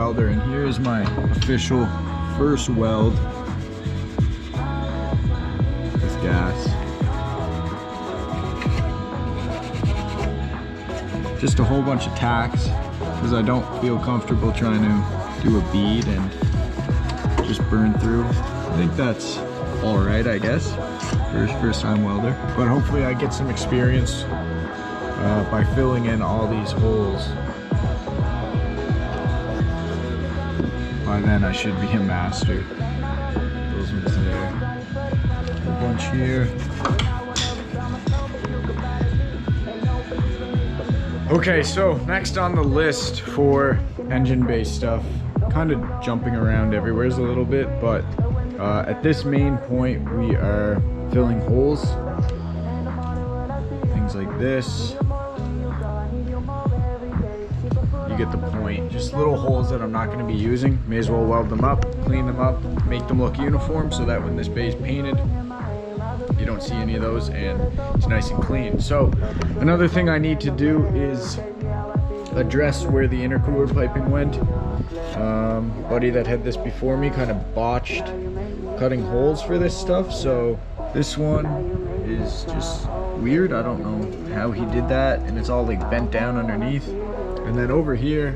welder, and here is my official first weld with gas. Just a whole bunch of tacks because I don't feel comfortable trying to do a bead and just burn through. I think that's all right, I guess, for first time welder. But hopefully I get some experience by filling in all these holes. By then I should be a master. Those ones there. A bunch here. Okay, so next on the list for engine-based stuff, kind of jumping around everywhere a little bit, but at this main point we are filling holes. Things like this. You get the point. Just little holes that I'm not going to be using. May as well weld them up, clean them up, make them look uniform so that when this bay is painted, you don't see any of those and it's nice and clean. So another thing I need to do is address where the intercooler piping went. Buddy that had this before me kind of botched cutting holes for this stuff, so this one is just weird. I don't know how he did that, and it's all like bent down underneath. And then over here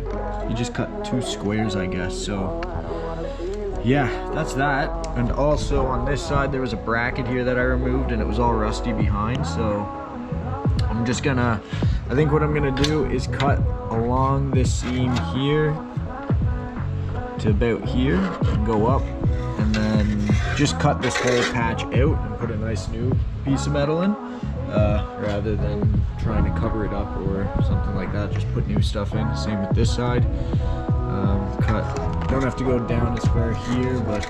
he just cut 2 squares, I guess. So yeah, that's that. And also on this side there was a bracket here that I removed and it was all rusty behind, so I'm just gonna, I think what I'm gonna do is cut along this seam here to about here and go up, and then just cut this whole patch out and put a nice new piece of metal in, rather than trying to cover it up or something like that. Just put new stuff in. Same with this side. Cut, don't have to go down as far here, but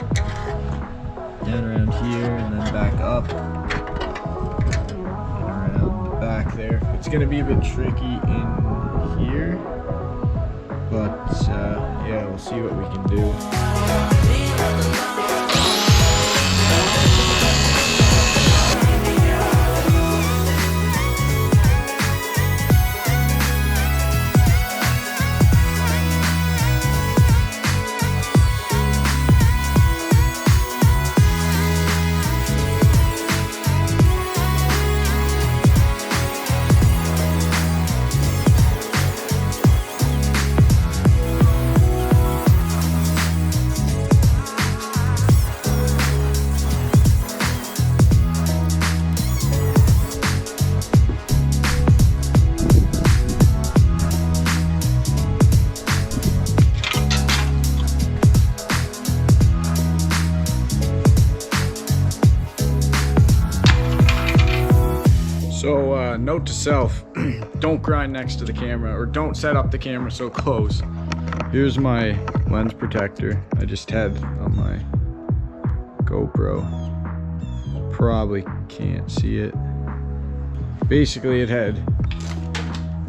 down around here and then back up and around the back there. It's going to be a bit tricky in here, but yeah, we'll see what we can do. So note to self, don't grind next to the camera, or don't set up the camera so close. Here's my lens protector I just had on my GoPro. Probably can't see it. Basically it had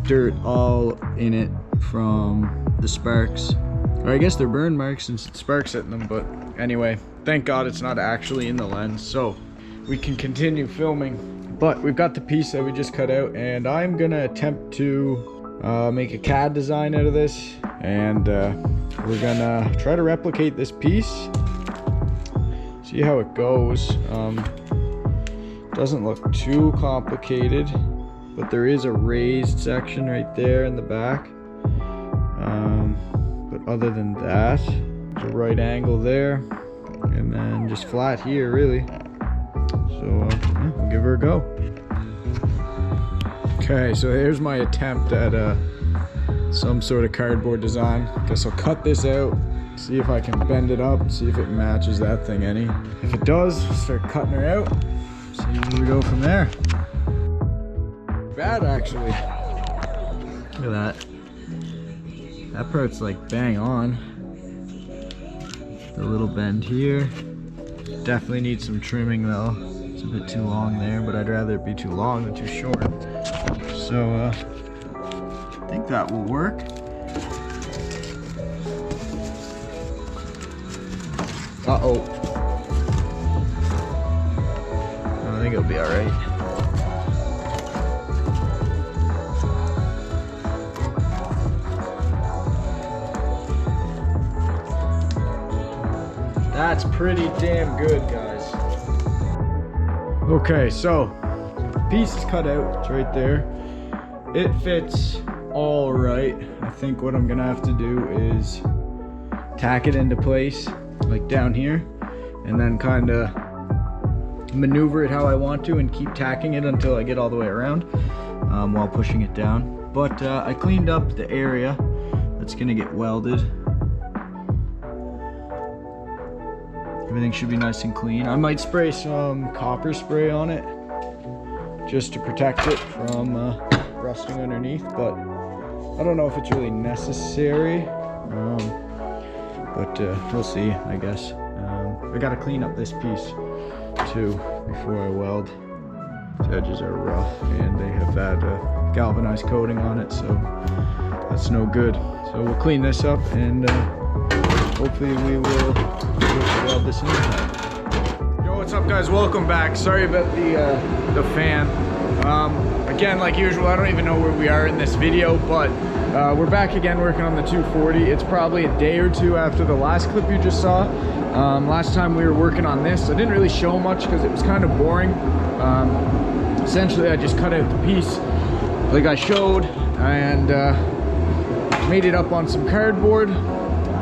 dirt all in it from the sparks. Or I guess they're burn marks since sparks hitting them, but anyway, thank God it's not actually in the lens, so we can continue filming. But we've got the piece that we just cut out, and I'm gonna attempt to make a Cad design out of this, and we're gonna try to replicate this piece, see how it goes. Doesn't look too complicated, but there is a raised section right there in the back. But other than that, there's a right angle there, and then just flat here really. So yeah, we'll give her a go. Okay, so here's my attempt at some sort of cardboard design. Guess I'll cut this out, see if I can bend it up, see if it matches that thing any. If it does, start cutting her out, see where we go from there. Bad actually. Look at that. That part's like bang on. The little bend here. Definitely needs some trimming though. It's a bit too long there, but I'd rather it be too long than too short. So I think that will work. Uh-oh. I think it'll be all right. That's pretty damn good, guys. Okay, so piece is cut out. It's right there. It fits all right. I think what I'm gonna have to do is tack it into place, like down here, and then kind of maneuver it how I want to and keep tacking it until I get all the way around while pushing it down. But I cleaned up the area that's gonna get welded. Everything should be nice and clean. I might spray some copper spray on it just to protect it from rusting underneath, but I don't know if it's really necessary. But we'll see, I guess. I gotta clean up this piece too before I weld. The edges are rough and they have that galvanized coating on it, so that's no good. So we'll clean this up and hopefully we will weld this in. Yo, what's up guys? Welcome back. Sorry about the fan. Again, like usual, I don't even know where we are in this video, but we're back again working on the 240. It's probably a day or two after the last clip you just saw. Last time we were working on this, I didn't really show much because it was kind of boring. Essentially, I just cut out the piece like I showed and made it up on some cardboard,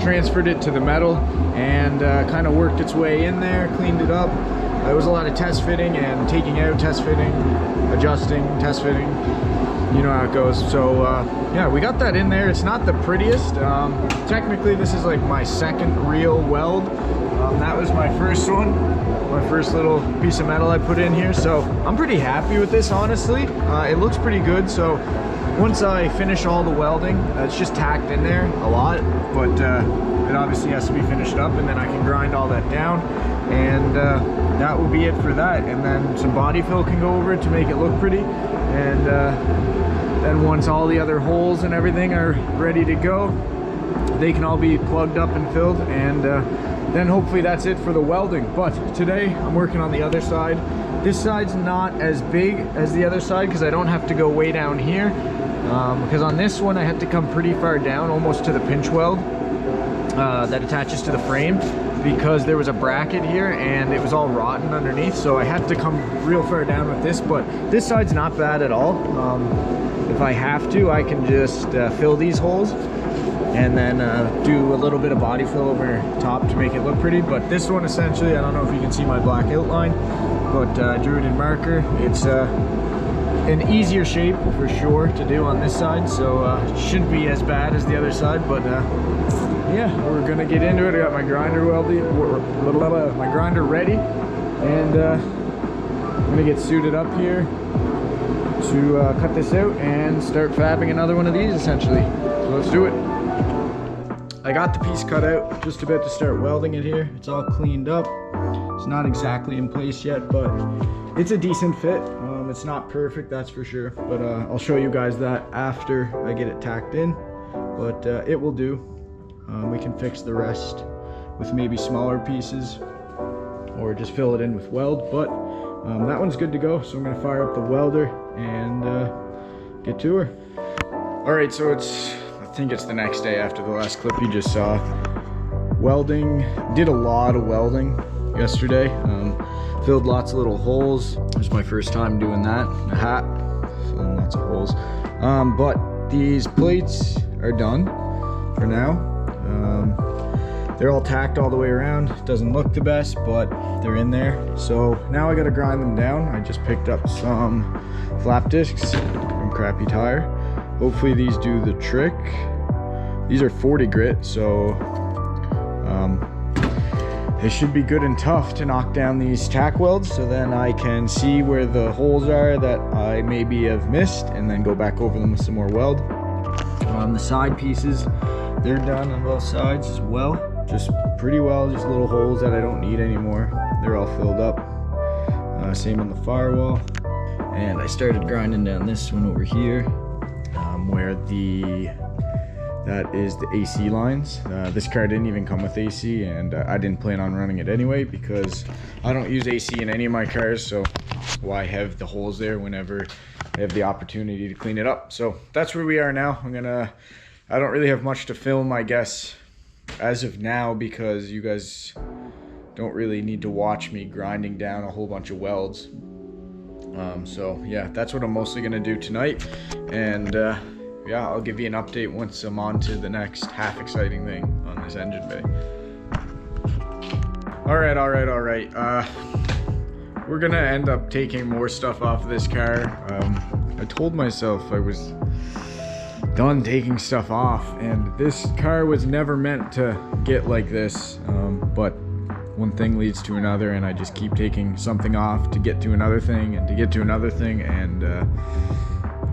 transferred it to the metal, and kind of worked its way in there, cleaned it up. There was a lot of test fitting and taking out, test fitting, adjusting, test fitting. You know how it goes. So yeah, we got that in there. It's not the prettiest. Technically, this is like my second real weld. That was my first one, my first little piece of metal I put in here. So I'm pretty happy with this, honestly. It looks pretty good. So once I finish all the welding, it's just tacked in there a lot, but it obviously has to be finished up, and then I can grind all that down, and that will be it for that. And then some body fill can go over it to make it look pretty, and then once all the other holes and everything are ready to go, they can all be plugged up and filled, and then hopefully that's it for the welding. But today I'm working on the other side. This side's not as big as the other side because I don't have to go way down here, because on this one I had to come pretty far down, almost to the pinch weld that attaches to the frame, because there was a bracket here and it was all rotten underneath, so I had to come real far down with this. But this side's not bad at all. If I have to, I can just fill these holes and then do a little bit of body fill over top to make it look pretty. But this one, essentially, I don't know if you can see my black outline, but I drew it in marker. It's an easier shape for sure to do on this side, so it shouldn't be as bad as the other side. But yeah, we're gonna get into it. I got my grinder my grinder ready, and I'm gonna get suited up here to cut this out and start fabbing another one of these, essentially. So let's do it. I got the piece cut out, just about to start welding it here. It's all cleaned up. It's not exactly in place yet, but it's a decent fit. It's not perfect, that's for sure, but I'll show you guys that after I get it tacked in. But it will do. We can fix the rest with maybe smaller pieces or just fill it in with weld, but that one's good to go. So I'm gonna fire up the welder and get to her. All right, so I think it's the next day after the last clip you just saw. Welding, did a lot of welding yesterday. Filled lots of little holes. It was my first time doing that. A hat, filling lots of holes. But these plates are done for now. They're all tacked all the way around. Doesn't look the best, but they're in there. So now I gotta grind them down. I just picked up some flap discs from Crappy Tire. Hopefully these do the trick. These are 40 grit, so they should be good and tough to knock down these tack welds, so then I can see where the holes are that I maybe have missed and then go back over them with some more weld. The side pieces, they're done on both sides as well. Just pretty well, just little holes that I don't need anymore. They're all filled up. Same on the firewall. And I started grinding down this one over here, where that is the AC lines. This car didn't even come with AC, and I didn't plan on running it anyway because I don't use AC in any of my cars, so why have the holes there whenever I have the opportunity to clean it up? So that's where we are now. I don't really have much to film, I guess, as of now, because you guys don't really need to watch me grinding down a whole bunch of welds. So yeah, that's what I'm mostly gonna do tonight. And yeah, I'll give you an update once I'm on to the next half exciting thing on this engine bay. All right. We're gonna end up taking more stuff off of this car. I told myself I was done taking stuff off, and this car was never meant to get like this, but one thing leads to another, and I just keep taking something off to get to another thing and to get to another thing, and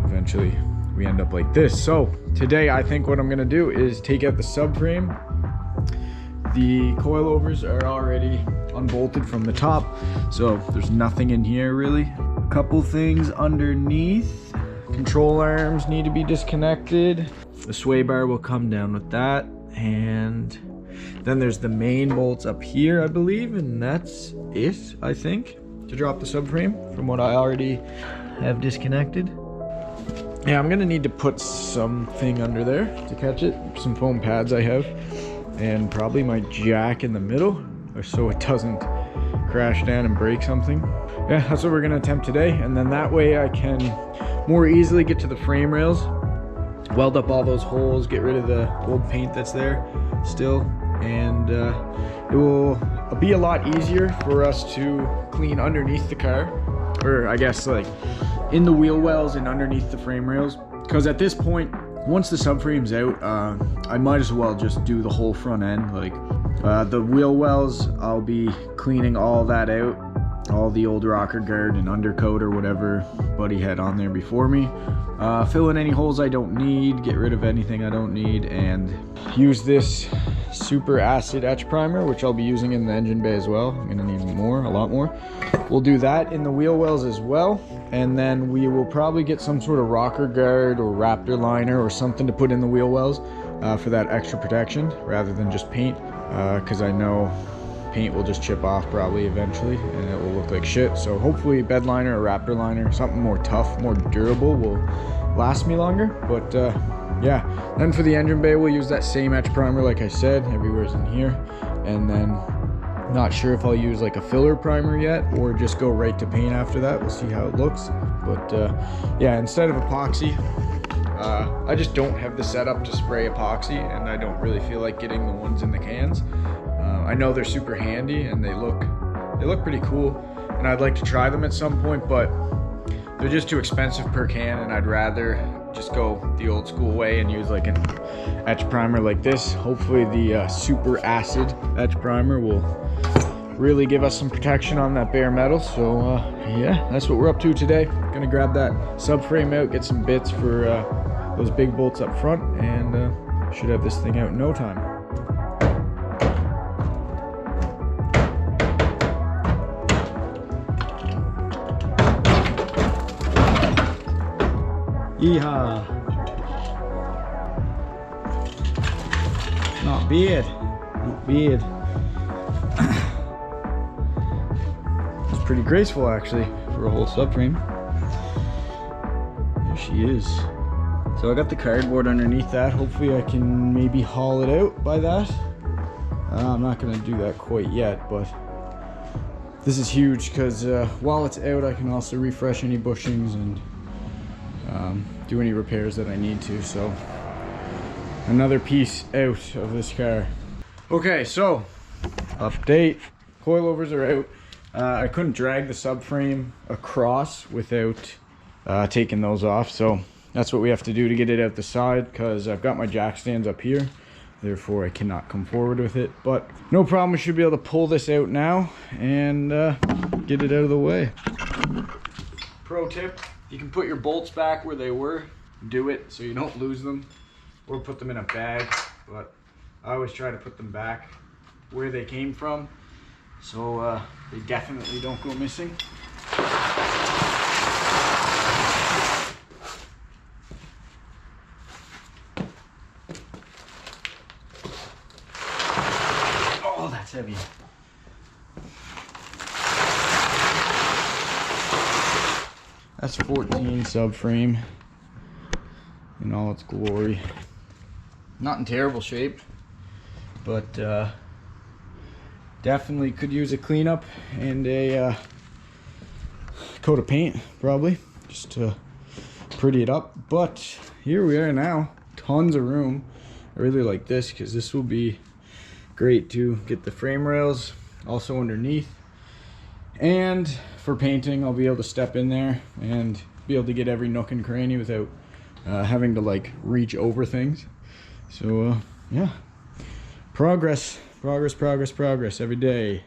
eventually we end up like this. So today I think what I'm gonna do is take out the subframe. The coilovers are already unbolted from the top, so there's nothing in here really. A couple things underneath. Control arms need to be disconnected. The sway bar will come down with that, and then there's the main bolts up here, I believe, and that's it, I think, to drop the subframe from what I already have disconnected. Yeah, I'm gonna need to put something under there to catch it. Some foam pads I have, and probably my jack in the middle, so it doesn't crash down and break something. Yeah, that's what we're gonna attempt today, and then that way I can more easily get to the frame rails, weld up all those holes, get rid of the old paint that's there still, and it will be a lot easier for us to clean underneath the car, or I guess like in the wheel wells and underneath the frame rails, because at this point, once the subframe's out, I might as well just do the whole front end. Like the wheel wells, I'll be cleaning all that out, all the old rocker guard and undercoat or whatever Buddy had on there before me. Fill in any holes I don't need, get rid of anything I don't need, and use this super acid etch primer, which I'll be using in the engine bay as well. I'm gonna need more, a lot more. We'll do that in the wheel wells as well, and then we will probably get some sort of rocker guard or Raptor liner or something to put in the wheel wells for that extra protection rather than just paint, because I know paint will just chip off probably eventually and it will look like shit. So hopefully bed liner or Raptor liner, something more tough, more durable, will last me longer. But yeah, then for the engine bay, we'll use that same etch primer like I said, everywhere's in here. And then not sure if I'll use like a filler primer yet or just go right to paint after that. We'll see how it looks. But yeah, instead of epoxy, I just don't have the setup to spray epoxy, and I don't really feel like getting the ones in the cans. I know they're super handy and they look pretty cool, and I'd like to try them at some point, but they're just too expensive per can, and I'd rather just go the old school way and use like an etch primer like this. Hopefully the super acid etch primer will really give us some protection on that bare metal. So yeah, that's what we're up to today. Gonna grab that subframe out, get some bits for those big bolts up front, and should have this thing out in no time. Yeehaw. Not bad. Not bad. It's pretty graceful actually for a whole subframe. There she is. So I got the cardboard underneath that. Hopefully I can maybe haul it out by that. I'm not gonna do that quite yet, but this is huge because while it's out I can also refresh any bushings and do any repairs that I need to. So another piece out of this car. Okay, so update, coilovers are out. I couldn't drag the subframe across without taking those off, so that's what we have to do to get it out the side, because I've got my jack stands up here, therefore I cannot come forward with it. But no problem, we should be able to pull this out now and get it out of the way. Pro tip: you can put your bolts back where they were, do it so you don't lose them, or put them in a bag, but I always try to put them back where they came from, so they definitely don't go missing. Oh, that's heavy. S14 subframe in all its glory. Not in terrible shape, but Definitely could use a cleanup and a coat of paint, probably, just to pretty it up. But here we are now, tons of room. I really like this because this will be great to get the frame rails also underneath, and for painting I'll be able to step in there and be able to get every nook and cranny without having to like reach over things. So yeah, progress every day.